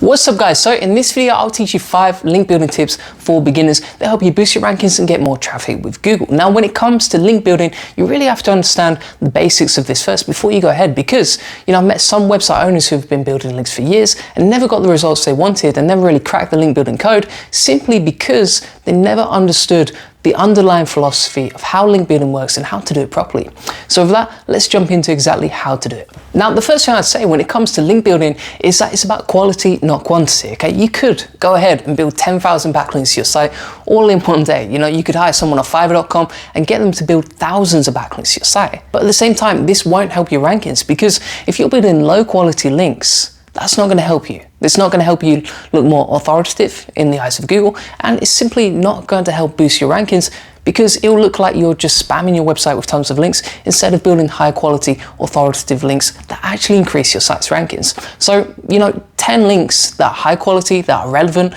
What's up guys, so in this video I'll teach you 5 link building tips for beginners that help you boost your rankings and get more traffic with Google. Now when it comes to link building, you really have to understand the basics of this first before you go ahead, because I've met some website owners who've been building links for years and never got the results they wanted and never really cracked the link building code, simply because they never understood the underlying philosophy of how link building works and how to do it properly. So with that, let's jump into exactly how to do it. Now, the first thing I'd say when it comes to link building is that it's about quality, not quantity, okay? You could go ahead and build 10,000 backlinks to your site all in one day. You could hire someone on Fiverr.com and get them to build thousands of backlinks to your site. But at the same time, this won't help your rankings, because if you're building low quality links, that's not going to help you. It's not going to help you look more authoritative in the eyes of Google, and it's simply not going to help boost your rankings, because it will look like you're just spamming your website with tons of links instead of building high quality authoritative links that actually increase your site's rankings. So 10 links that are high quality, that are relevant,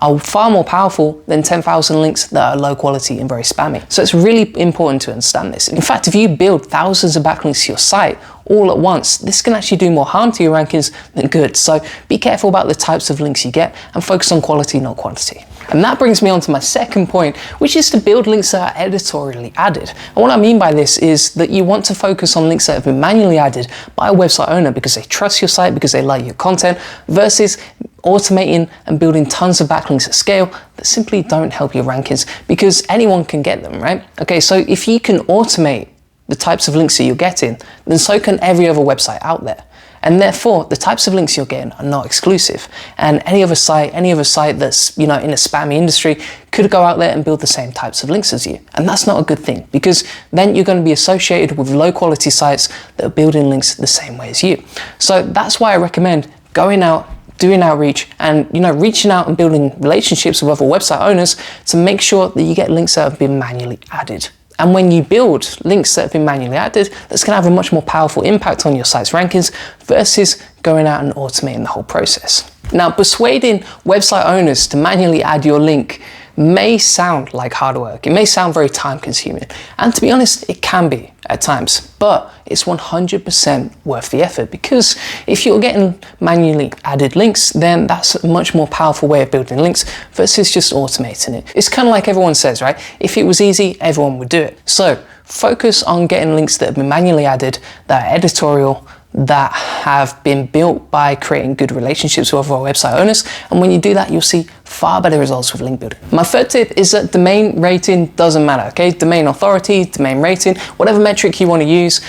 are far more powerful than 10,000 links that are low quality and very spammy. So it's really important to understand this. In fact, if you build thousands of backlinks to your site all at once, this can actually do more harm to your rankings than good. So be careful about the types of links you get and focus on quality, not quantity. And that brings me on to my second point, which is to build links that are editorially added. And what I mean by this is that you want to focus on links that have been manually added by a website owner because they trust your site, because they like your content, versus automating and building tons of backlinks at scale that simply don't help your rankings, because anyone can get them, right? Okay, so if you can automate the types of links that you're getting, then so can every other website out there. And therefore, the types of links you're getting are not exclusive. And any other site that's in a spammy industry could go out there and build the same types of links as you. And that's not a good thing, because then you're going to be associated with low quality sites that are building links the same way as you. So that's why I recommend going out, doing outreach, and reaching out and building relationships with other website owners to make sure that you get links that have been manually added. And when you build links that have been manually added, that's going to have a much more powerful impact on your site's rankings versus going out and automating the whole process. Now, persuading website owners to manually add your link may sound like hard work. It may sound very time consuming. And to be honest, it can be at times, but it's 100% worth the effort, because if you're getting manually added links, then that's a much more powerful way of building links versus just automating it. It's kind of like everyone says, right? If it was easy, everyone would do it. So focus on getting links that have been manually added, that are editorial, that have been built by creating good relationships with other website owners. And when you do that, you'll see far better results with link building. My third tip is that domain rating doesn't matter, okay? Domain authority, domain rating, whatever metric you want to use,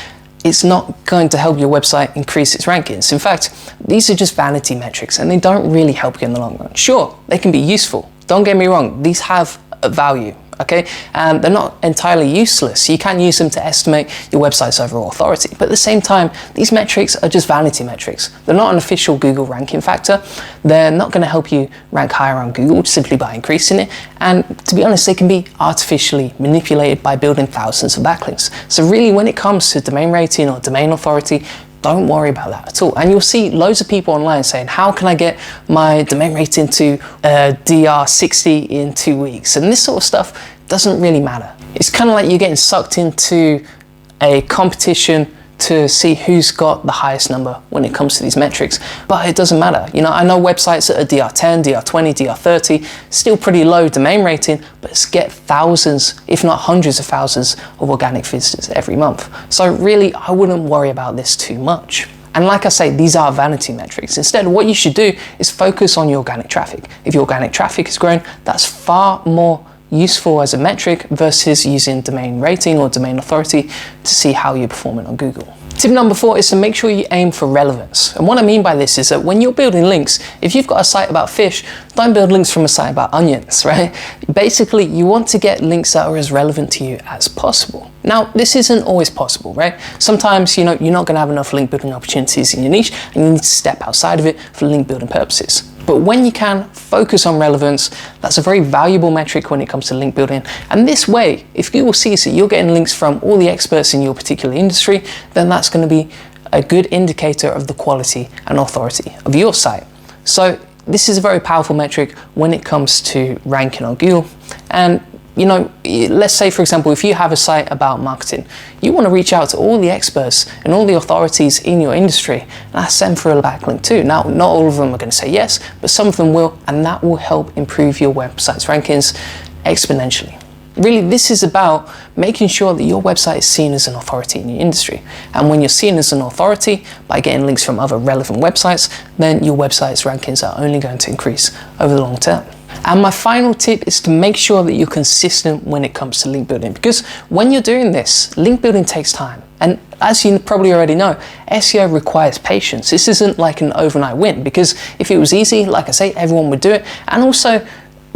it's not going to help your website increase its rankings. In fact, these are just vanity metrics and they don't really help you in the long run. Sure, they can be useful. Don't get me wrong, these have a value. Okay, and they're not entirely useless. You can use them to estimate your website's overall authority, but at the same time, these metrics are just vanity metrics. They're not an official Google ranking factor. They're not going to help you rank higher on Google simply by increasing it. And to be honest, they can be artificially manipulated by building thousands of backlinks. So really, when it comes to domain rating or domain authority, don't worry about that at all. And you'll see loads of people online saying, how can I get my domain rating to DR 60 in 2 weeks? And this sort of stuff doesn't really matter. It's kind of like you're getting sucked into a competition to see who's got the highest number when it comes to these metrics, but it doesn't matter. I know websites that are DR10, DR20, DR30, still pretty low domain rating, but get thousands, if not hundreds of thousands of organic visitors every month. So really, I wouldn't worry about this too much. And like I say, these are vanity metrics. Instead, what you should do is focus on your organic traffic. If your organic traffic is growing, that's far more useful as a metric versus using domain rating or domain authority to see how you're performing on Google. Tip number 4 is to make sure you aim for relevance. And what I mean by this is that when you're building links, if you've got a site about fish, don't build links from a site about onions, right? Basically, you want to get links that are as relevant to you as possible. Now, this isn't always possible, right? Sometimes, you're not going to have enough link building opportunities in your niche and you need to step outside of it for link building purposes. But when you can focus on relevance, that's a very valuable metric when it comes to link building. And this way, if Google sees that you're getting links from all the experts in your particular industry, then that's going to be a good indicator of the quality and authority of your site. So this is a very powerful metric when it comes to ranking on Google. And let's say, for example, if you have a site about marketing, you want to reach out to all the experts and all the authorities in your industry and ask them for a backlink too. Now, not all of them are going to say yes, but some of them will, and that will help improve your website's rankings exponentially. Really, this is about making sure that your website is seen as an authority in your industry. And when you're seen as an authority by getting links from other relevant websites, then your website's rankings are only going to increase over the long term. And my final tip is to make sure that you're consistent when it comes to link building, because when you're doing this, link building takes time. And as you probably already know, SEO requires patience. This isn't like an overnight win, because if it was easy, like I say, everyone would do it. And also,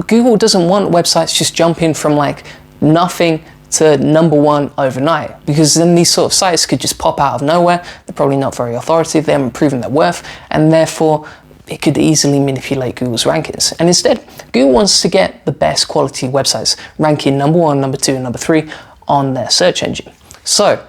Google doesn't want websites just jumping from like nothing to #1 overnight, because then these sort of sites could just pop out of nowhere. They're probably not very authoritative, they haven't proven their worth, and therefore it could easily manipulate Google's rankings. And instead, Google wants to get the best quality websites ranking #1, #2, and #3 on their search engine. So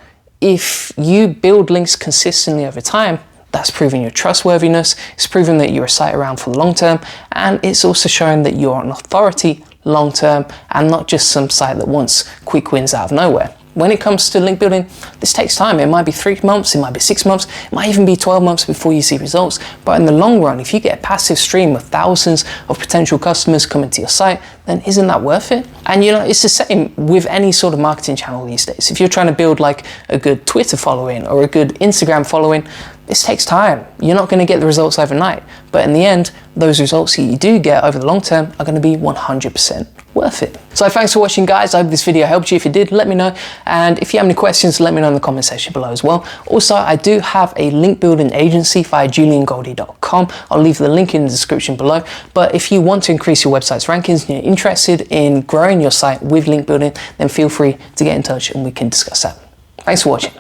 if you build links consistently over time, that's proving your trustworthiness, it's proving that you're a site around for the long term, and it's also showing that you're an authority long term and not just some site that wants quick wins out of nowhere. When it comes to link building, this takes time. It might be 3 months, it might be 6 months, it might even be 12 months before you see results. But in the long run, if you get a passive stream of thousands of potential customers coming to your site, then isn't that worth it? And it's the same with any sort of marketing channel these days. If you're trying to build like a good Twitter following or a good Instagram following, this takes time. You're not going to get the results overnight. But in the end, those results that you do get over the long term are going to be 100% worth it. So thanks for watching, guys. I hope this video helped you. If it did, let me know. And if you have any questions, let me know in the comment section below as well. Also, I do have a link building agency via juliangoldie.com. I'll leave the link in the description below. But if you want to increase your website's rankings and you're interested in growing your site with link building, then feel free to get in touch and we can discuss that. Thanks for watching.